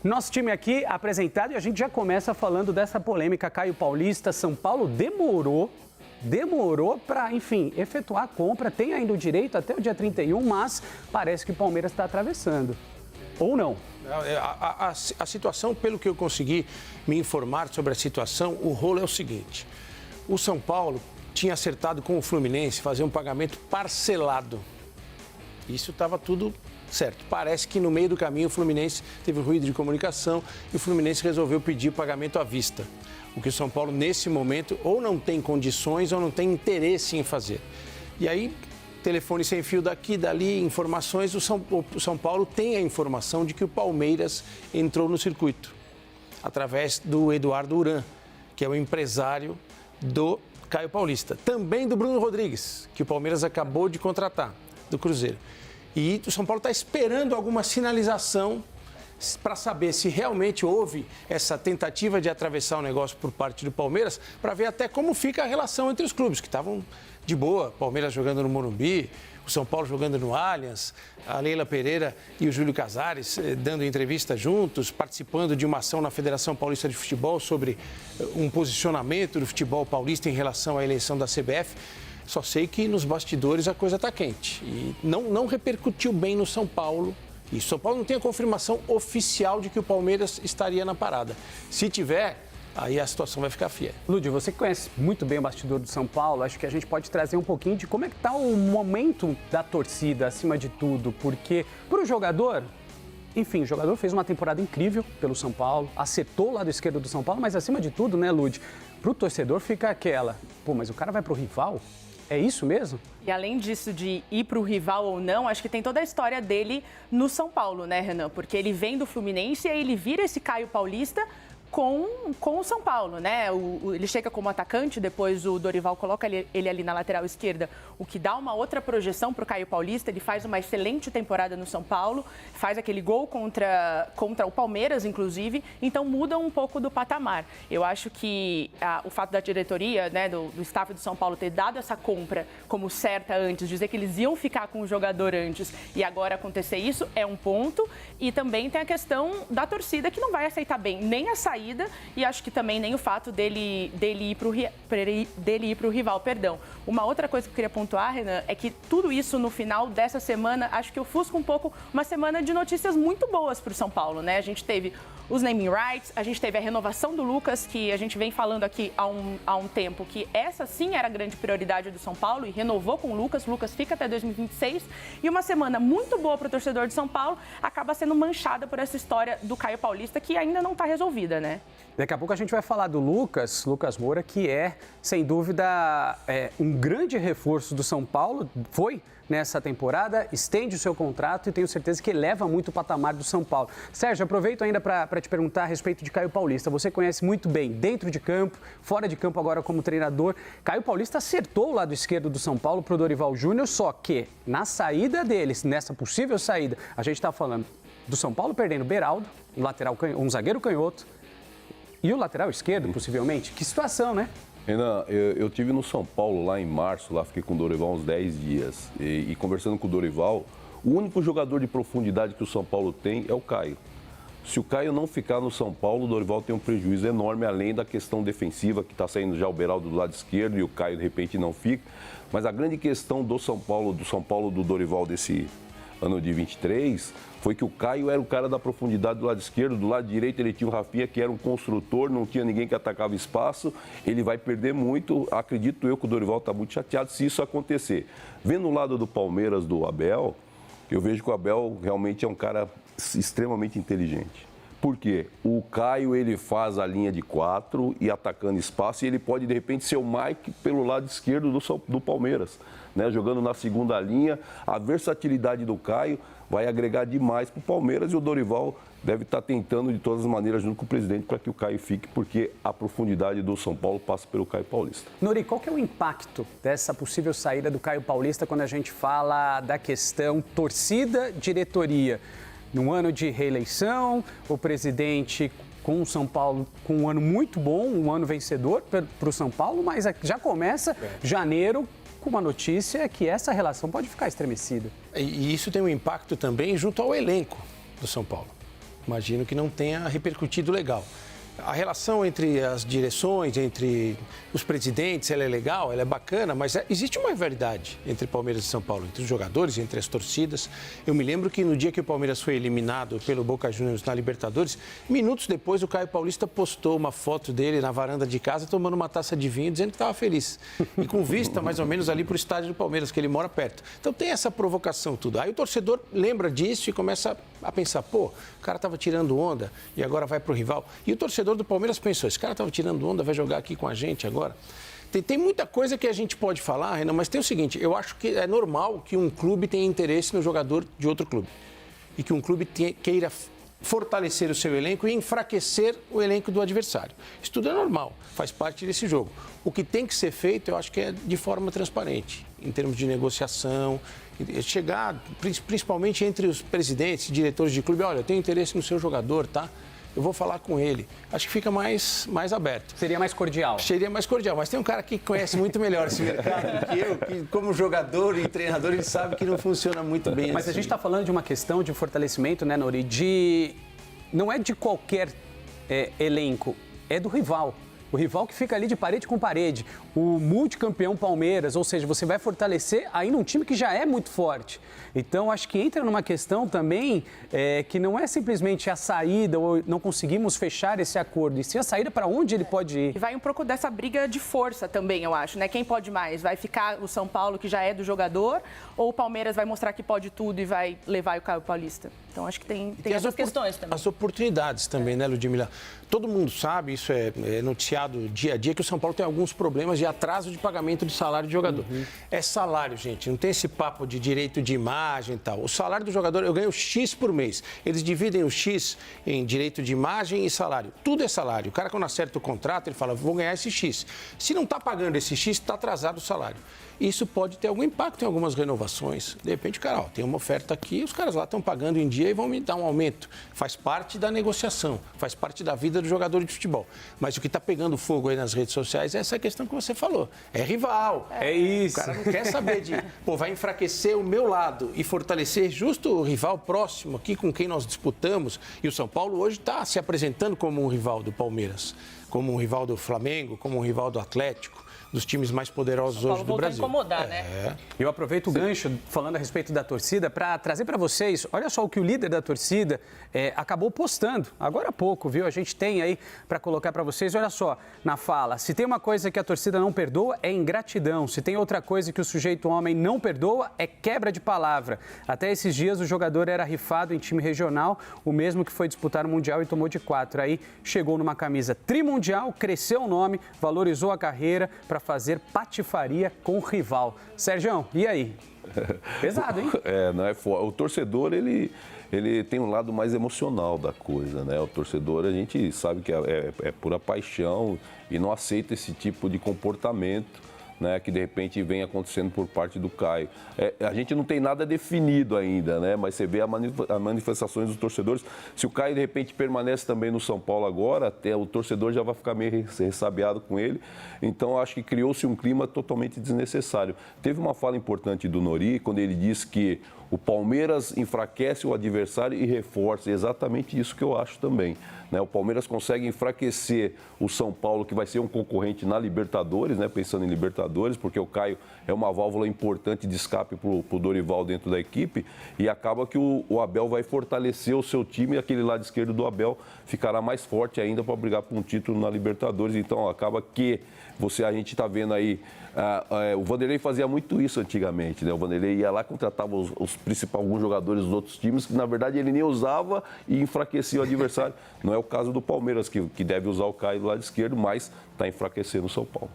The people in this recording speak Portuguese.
Nosso time aqui apresentado e a gente já começa falando dessa polêmica. Caio Paulista, São Paulo demorou para, enfim, efetuar a compra. Tem ainda o direito até o dia 31, mas parece que o Palmeiras está atravessando. Ou não? A situação, pelo que eu consegui me informar sobre a situação, o rolo é o seguinte. O São Paulo tinha acertado com o Fluminense fazer um pagamento parcelado. Isso estava tudo certo. Parece que no meio do caminho o Fluminense teve ruído de comunicação e o Fluminense resolveu pedir pagamento à vista. O que o São Paulo, nesse momento, ou não tem condições ou não tem interesse em fazer. E aí, telefone sem fio daqui, dali, informações. O São Paulo tem a informação de que o Palmeiras entrou no circuito através do Eduardo Uran, que é o empresário do Caio Paulista. Também do Bruno Rodrigues, que o Palmeiras acabou de contratar, do Cruzeiro. E o São Paulo está esperando alguma sinalização para saber se realmente houve essa tentativa de atravessar o negócio por parte do Palmeiras, para ver até como fica a relação entre os clubes, que estavam de boa. Palmeiras jogando no Morumbi, o São Paulo jogando no Allianz, a Leila Pereira e o Júlio Casares dando entrevista juntos, participando de uma ação na Federação Paulista de Futebol sobre um posicionamento do futebol paulista em relação à eleição da CBF. Só sei que nos bastidores a coisa está quente e não repercutiu bem no São Paulo. E o São Paulo não tem a confirmação oficial de que o Palmeiras estaria na parada. Se tiver, aí a situação vai ficar feia. Lúdio, você que conhece muito bem o bastidor do São Paulo, acho que a gente pode trazer um pouquinho de como é que está o momento da torcida, acima de tudo. Porque para o jogador, enfim, o jogador fez uma temporada incrível pelo São Paulo, acertou o lado esquerdo do São Paulo, mas acima de tudo, né, Lúdio, para o torcedor fica aquela, mas o cara vai para o rival? É isso mesmo? E além disso de ir para o rival ou não, acho que tem toda a história dele no São Paulo, né, Renan? Porque ele vem do Fluminense e aí ele vira esse Caio Paulista com o São Paulo, né? Ele chega como atacante, depois o Dorival coloca ele ali na lateral esquerda, o que dá uma outra projeção para o Caio Paulista. Ele faz uma excelente temporada no São Paulo, faz aquele gol contra o Palmeiras, inclusive, então muda um pouco do patamar. Eu acho que o fato da diretoria, né, do staff do São Paulo ter dado essa compra como certa antes, dizer que eles iam ficar com o jogador antes e agora acontecer isso, é um ponto. E também tem a questão da torcida, que não vai aceitar bem nem a saída e acho que também nem o fato dele ir para o rival, perdão. Uma outra coisa que eu queria pontuar, Renan, é que tudo isso no final dessa semana, acho que ofusca um pouco uma semana de notícias muito boas para o São Paulo, né? A gente teve os naming rights, a gente teve a renovação do Lucas, que a gente vem falando aqui há um tempo, que essa sim era a grande prioridade do São Paulo e renovou com o Lucas fica até 2026. E uma semana muito boa para o torcedor de São Paulo acaba sendo manchada por essa história do Caio Paulista, que ainda não está resolvida, né? Daqui a pouco a gente vai falar do Lucas Moura, que é, sem dúvida, um grande reforço do São Paulo, foi nessa temporada, estende o seu contrato e tenho certeza que eleva muito o patamar do São Paulo. Sérgio, aproveito ainda para te perguntar a respeito de Caio Paulista. Você conhece muito bem, dentro de campo, fora de campo agora como treinador. Caio Paulista acertou o lado esquerdo do São Paulo para o Dorival Júnior, só que na saída deles, nessa possível saída, a gente está falando do São Paulo perdendo Beraldo, um zagueiro canhoto, e o lateral esquerdo, possivelmente. Que situação, né? Renan, eu tive no São Paulo lá em março, lá fiquei com o Dorival uns 10 dias. E conversando com o Dorival, o único jogador de profundidade que o São Paulo tem é o Caio. Se o Caio não ficar no São Paulo, o Dorival tem um prejuízo enorme, além da questão defensiva, que está saindo já o Beraldo do lado esquerdo e o Caio de repente não fica. Mas a grande questão do São Paulo do Dorival desse ano de 23, foi que o Caio era o cara da profundidade do lado esquerdo, do lado direito ele tinha o Rafinha, que era um construtor, não tinha ninguém que atacava espaço, ele vai perder muito, acredito eu que o Dorival está muito chateado se isso acontecer. Vendo o lado do Palmeiras, do Abel, eu vejo que o Abel realmente é um cara extremamente inteligente. Por quê? O Caio, ele faz a linha de 4 e atacando espaço, e ele pode, de repente, ser o Mike pelo lado esquerdo do Palmeiras, né? Jogando na segunda linha. A versatilidade do Caio vai agregar demais para o Palmeiras e o Dorival deve estar tentando de todas as maneiras, junto com o presidente, para que o Caio fique, porque a profundidade do São Paulo passa pelo Caio Paulista. Nori, qual que é o impacto dessa possível saída do Caio Paulista quando a gente fala da questão torcida-diretoria? Num ano de reeleição, o presidente com o São Paulo com um ano muito bom, um ano vencedor para o São Paulo, mas já começa janeiro com uma notícia que essa relação pode ficar estremecida. E isso tem um impacto também junto ao elenco do São Paulo. Imagino que não tenha repercutido legal. A relação entre as direções, entre os presidentes, ela é legal, ela é bacana, mas existe uma rivalidade entre Palmeiras e São Paulo, entre os jogadores, entre as torcidas. Eu me lembro que no dia que o Palmeiras foi eliminado pelo Boca Juniors na Libertadores, minutos depois o Caio Paulista postou uma foto dele na varanda de casa tomando uma taça de vinho, dizendo que estava feliz. E com vista mais ou menos ali para o estádio do Palmeiras, que ele mora perto. Então tem essa provocação tudo. Aí o torcedor lembra disso e começa a pensar, pô, o cara estava tirando onda e agora vai para o rival. E o torcedor do Palmeiras pensou, esse cara estava tirando onda, vai jogar aqui com a gente agora. Tem muita coisa que a gente pode falar, Renan, mas tem o seguinte, eu acho que é normal que um clube tenha interesse no jogador de outro clube. E que um clube queira fortalecer o seu elenco e enfraquecer o elenco do adversário. Isso tudo é normal, faz parte desse jogo. O que tem que ser feito, eu acho que é de forma transparente, em termos de negociação, chegar principalmente entre os presidentes, diretores de clube, olha, eu tenho interesse no seu jogador, tá? Eu vou falar com ele. Acho que fica mais aberto. Seria mais cordial. Seria mais cordial, mas tem um cara que conhece muito melhor esse mercado que eu, que como jogador e treinador, ele sabe que não funciona muito bem Mas assim. a gente está falando de uma questão de fortalecimento, né, Nori? Não é de qualquer elenco, é do rival. O rival que fica ali de parede com parede. O multicampeão Palmeiras, ou seja, você vai fortalecer aí num time que já é muito forte. Então, acho que entra numa questão também que não é simplesmente a saída ou não conseguimos fechar esse acordo, e sim a saída para onde ele pode ir. E vai um pouco dessa briga de força também, eu acho, né? Quem pode mais? Vai ficar o São Paulo, que já é do jogador, ou o Palmeiras vai mostrar que pode tudo e vai levar o Caio Paulista? Então, acho que tem essas questões também. As oportunidades também, né, Ludmila? Todo mundo sabe, isso é noticiado dia a dia, que o São Paulo tem alguns problemas de atraso de pagamento de salário de jogador. É salário, gente, não tem esse papo de direito de imagem e tal. O salário do jogador, eu ganho X por mês. Eles dividem o X em direito de imagem e salário. Tudo é salário. O cara, quando acerta o contrato, ele fala, vou ganhar esse X. Se não está pagando esse X, está atrasado o salário. Isso pode ter algum impacto em algumas renovações. De repente, cara, tem uma oferta aqui, os caras lá estão pagando em dia e vão me dar um aumento. Faz parte da negociação, faz parte da vida do jogador de futebol. Mas o que está pegando fogo aí nas redes sociais é essa questão que você falou. É rival. É isso. O cara não quer saber de, vai enfraquecer o meu lado e fortalecer justo o rival próximo aqui com quem nós disputamos. E o São Paulo hoje está se apresentando como um rival do Palmeiras, como um rival do Flamengo, como um rival do Atlético, dos times mais poderosos hoje do Brasil. Incomodar, né? Eu aproveito o gancho, falando a respeito da torcida, para trazer para vocês, olha só o que o líder da torcida acabou postando, agora há pouco, viu? A gente tem aí para colocar para vocês, olha só, na fala, se tem uma coisa que a torcida não perdoa, é ingratidão. Se tem outra coisa que o sujeito homem não perdoa, é quebra de palavra. Até esses dias o jogador era rifado em time regional, o mesmo que foi disputar o Mundial e tomou de 4. Aí chegou numa camisa trimundial, cresceu o nome, valorizou a carreira para fazer patifaria com o rival. Sérgio, e aí? Pesado, hein? Não é forte. O torcedor, ele tem um lado mais emocional da coisa, né? O torcedor, a gente sabe que é pura paixão e não aceita esse tipo de comportamento, né, que de repente vem acontecendo por parte do Caio. A gente não tem nada definido ainda, né, mas você vê as manifestações dos torcedores. Se o Caio de repente permanece também no São Paulo agora, até o torcedor já vai ficar meio ressabiado com ele. Então acho que criou-se um clima totalmente desnecessário. Teve uma fala importante do Nori quando ele disse que o Palmeiras enfraquece o adversário e reforça. Exatamente isso que eu acho também, né? O Palmeiras consegue enfraquecer o São Paulo, que vai ser um concorrente na Libertadores, né? Pensando em Libertadores, porque o Caio é uma válvula importante de escape para o Dorival dentro da equipe, e acaba que o Abel vai fortalecer o seu time e aquele lado esquerdo do Abel ficará mais forte ainda para brigar por um título na Libertadores. Então acaba que a gente está vendo aí, o Vanderlei fazia muito isso antigamente, né? O Vanderlei ia lá, contratava alguns jogadores dos outros times, que na verdade ele nem usava e enfraquecia o adversário. Não é o caso do Palmeiras, que deve usar o Caio do lado esquerdo, mas está enfraquecendo o São Paulo.